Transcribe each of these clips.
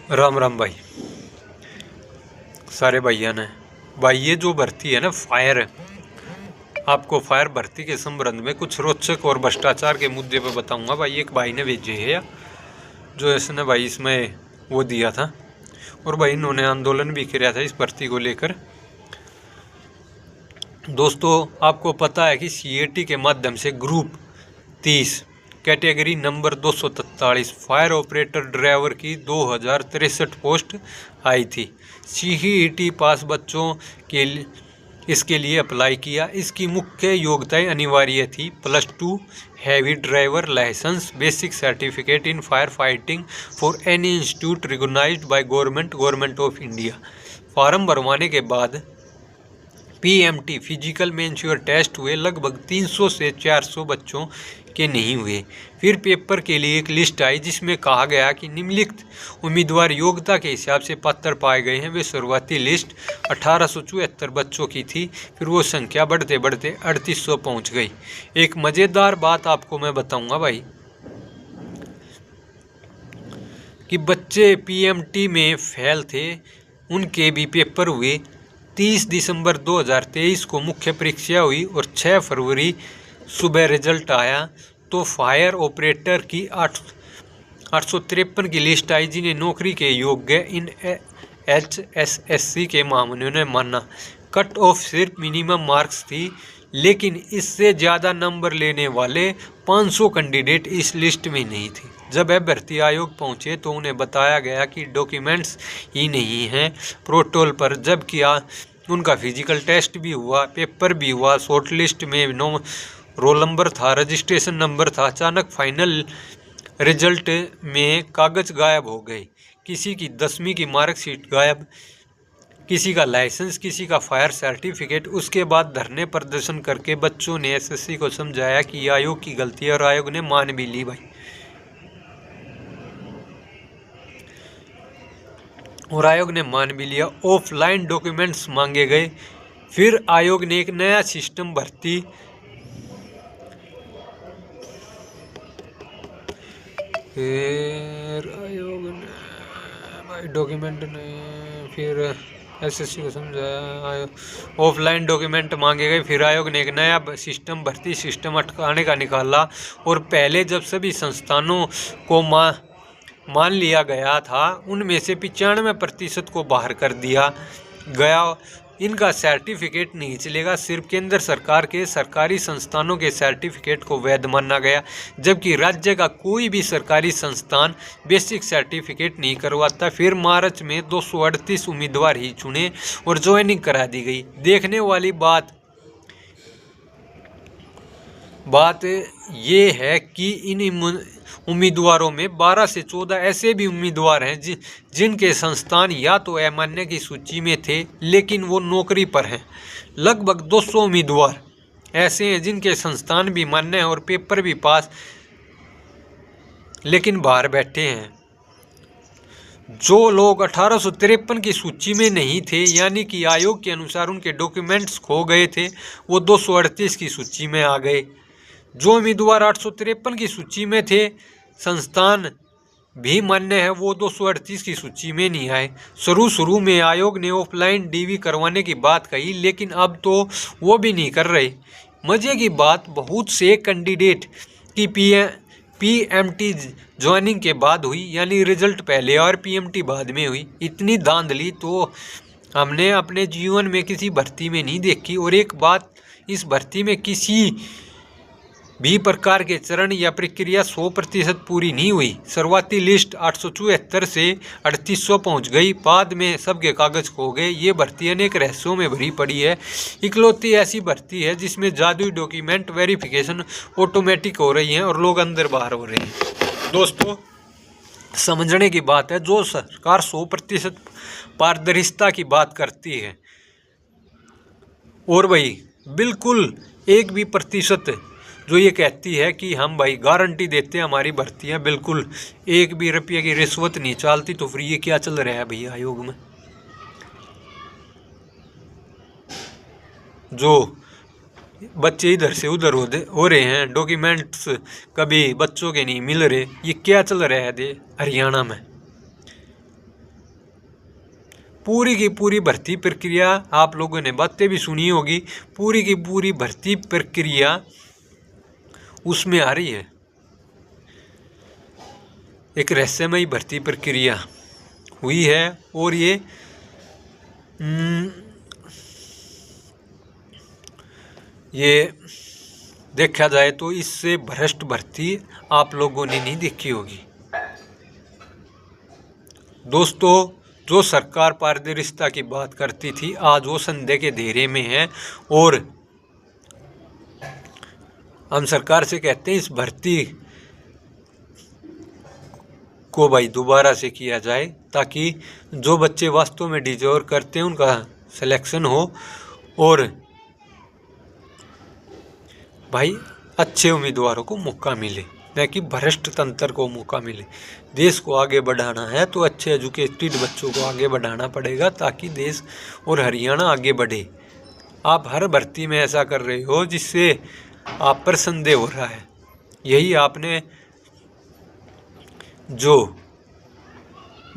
राम राम भाई, सारे भैया ने। भाई ये जो भर्ती है ना फायर, आपको फायर भर्ती के संबंध में कुछ रोचक और भ्रष्टाचार के मुद्दे पे बताऊंगा। भाई एक भाई ने भेजे है जो इसने भाई इसमें वो दिया था, और भाई इन्होंने आंदोलन भी किया था इस भर्ती को लेकर। दोस्तो63 आपको पता है कि CAT के माध्यम से group 30 category number 243 fire operator driver की 2063 पोस्ट आई थी। CET पास बच्चों के इसके लिए अप्लाई किया। इसकी मुख्य योग्यताएं अनिवार्य थी: +2 heavy driver licence, basic certificate in fire fighting for any institute recognized by government of India. Form भरवाने के बाद PMT फिजिकल में इंश्योर टेस्ट हुए। लगभग 300 से 400 बच्चों के नहीं हुए। फिर पेपर के लिए एक लिस्ट आई जिसमें कहा गया कि निम्नलिखित उम्मीदवार योग्यता के हिसाब से पात्र पाए गए हैं। वे शुरुआती लिस्ट 1874 बच्चों की थी, फिर वो संख्या बढ़ते बढ़ते 3800 पहुंच गई। एक मज़ेदार बात आपको मैं बताऊंगा भाई कि बच्चे PMT में फेल थे, उनके भी पेपर हुए। 30 दिसंबर 2023 को मुख्य परीक्षा हुई और 6 फरवरी सुबह रिजल्ट आया तो फायर ऑपरेटर की 853 की लिस्ट आई जिन्हें नौकरी के योग्य इन HSSC के मामलों ने माना। कट ऑफ सिर्फ मिनिमम मार्क्स थी, लेकिन इससे ज़्यादा नंबर लेने वाले 500 कैंडिडेट इस लिस्ट में नहीं थे। जब वह भर्ती आयोग पहुंचे तो उन्हें बताया गया कि डॉक्यूमेंट्स ही नहीं हैं पोर्टल पर, जबकि उनका फिजिकल टेस्ट भी हुआ, पेपर भी हुआ, शॉर्ट लिस्ट में रोल नंबर था, रजिस्ट्रेशन नंबर था। अचानक फाइनल रिजल्ट में कागज़ गायब हो गए। किसी की 10वीं की मार्कशीट गायब, किसी का लाइसेंस, किसी का फायर सर्टिफिकेट। उसके बाद धरने प्रदर्शन करके बच्चों ने SSC को समझाया कि आयोग की गलती है, और आयोग ने मान भी ली भाई। और आयोग ने मान भी लिया। ऑफलाइन डॉक्यूमेंट्स मांगे गए। फिर आयोग ने एक नया सिस्टम भर्ती डॉक्यूमेंट ने फिर SSC को समझाया, ऑफलाइन डॉक्यूमेंट मांगे गए। फिर आयोग ने एक नया सिस्टम भर्ती सिस्टम अटकाने का निकाला, और पहले जब सभी संस्थानों को मान लिया गया था उनमें से 95% को बाहर कर दिया गया। इनका सर्टिफिकेट नहीं चलेगा, सिर्फ केंद्र सरकार के सरकारी संस्थानों के सर्टिफिकेट को वैध माना गया, जबकि राज्य का कोई भी सरकारी संस्थान बेसिक सर्टिफिकेट नहीं करवाता। फिर मार्च में 238 उम्मीदवार ही चुने और ज्वाइनिंग करा दी गई। देखने वाली बात ये है कि इन उम्मीदवारों में 12 से 14 ऐसे भी उम्मीदवार हैं जिनके संस्थान या तो अमान्य की सूची में थे लेकिन वो नौकरी पर हैं। लगभग 200 उम्मीदवार ऐसे हैं जिनके संस्थान भी मान्य हैं और पेपर भी पास, लेकिन बाहर बैठे हैं। जो लोग 1853 की सूची में नहीं थे, यानी कि आयोग के अनुसार उनके डॉक्यूमेंट्स खो गए थे, वो 238 की सूची में आ गए। जो उम्मीदवार 853 की सूची में थे, संस्थान भी मान्य है, वो 238 की सूची में नहीं आए। शुरू में आयोग ने ऑफलाइन DV करवाने की बात कही, लेकिन अब तो वो भी नहीं कर रहे। मजे की बात, बहुत से कैंडिडेट की PMT ज्वाइनिंग के बाद हुई, यानी रिजल्ट पहले और PMT बाद में हुई। इतनी धांधली तो हमने अपने जीवन में किसी भर्ती में नहीं देखी। और एक बात, इस भर्ती में किसी भी प्रकार के चरण या प्रक्रिया 100% पूरी नहीं हुई। शुरुआती लिस्ट 874 से 3800 पहुंच गई, बाद में सबके कागज खो गए। ये भर्ती अनेक रहस्यों में भरी पड़ी है। इकलौती ऐसी भर्ती है जिसमें जादुई डॉक्यूमेंट वेरिफिकेशन ऑटोमेटिक हो रही है और लोग अंदर बाहर हो रहे हैं। दोस्तों, समझने की बात है, जो सरकार 100% पारदर्शिता की बात करती है, और भाई बिल्कुल एक भी प्रतिशत जो ये कहती है कि हम भाई गारंटी देते हैं हमारी भर्तियां, बिल्कुल एक भी रुपये की रिश्वत नहीं चलती, तो फिर ये क्या चल रहा है भैया आयोग में? जो बच्चे इधर से उधर हो रहे हैं, डॉक्यूमेंट्स कभी बच्चों के नहीं मिल रहे, ये क्या चल रहा है हरियाणा में? पूरी की पूरी भर्ती प्रक्रिया, आप लोगों ने बातें भी सुनी होगी, पूरी की पूरी भर्ती प्रक्रिया उसमें आ रही है। एक रहस्यमयी भर्ती प्रक्रिया हुई है और ये देखा जाए तो इससे भ्रष्ट भर्ती आप लोगों ने नहीं देखी होगी। दोस्तों, जो सरकार पारदर्शिता की बात करती थी, आज वो संदेह के घेरे में है और हम सरकार से कहते हैं इस भर्ती को भाई दोबारा से किया जाए, ताकि जो बच्चे वास्तव में डिजर्व करते हैं उनका सिलेक्शन हो और भाई अच्छे उम्मीदवारों को मौका मिले, न कि भ्रष्ट तंत्र को मौका मिले। देश को आगे बढ़ाना है तो अच्छे एजुकेटेड बच्चों को आगे बढ़ाना पड़ेगा, ताकि देश और हरियाणा आगे बढ़े। आप हर भर्ती में ऐसा कर रहे हो जिससे आप पर संदेह हो रहा है। यही आपने, जो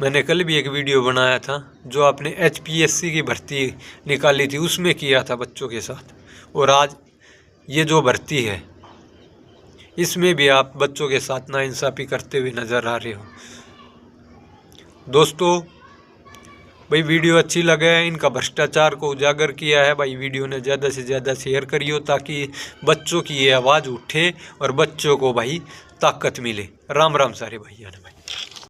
मैंने कल भी एक वीडियो बनाया था, जो आपने HPSC की भर्ती निकाली थी उसमें किया था बच्चों के साथ, और आज ये जो भर्ती है इसमें भी आप बच्चों के साथ नाइंसाफ़ी करते हुए नज़र आ रहे हो। दोस्तों भाई वीडियो अच्छी लगे, इनका भ्रष्टाचार को उजागर किया है भाई, वीडियो ने ज़्यादा से ज़्यादा शेयर करियो, ताकि बच्चों की ये आवाज़ उठे और बच्चों को भाई ताकत मिले। राम राम सारे भैया ने भाई।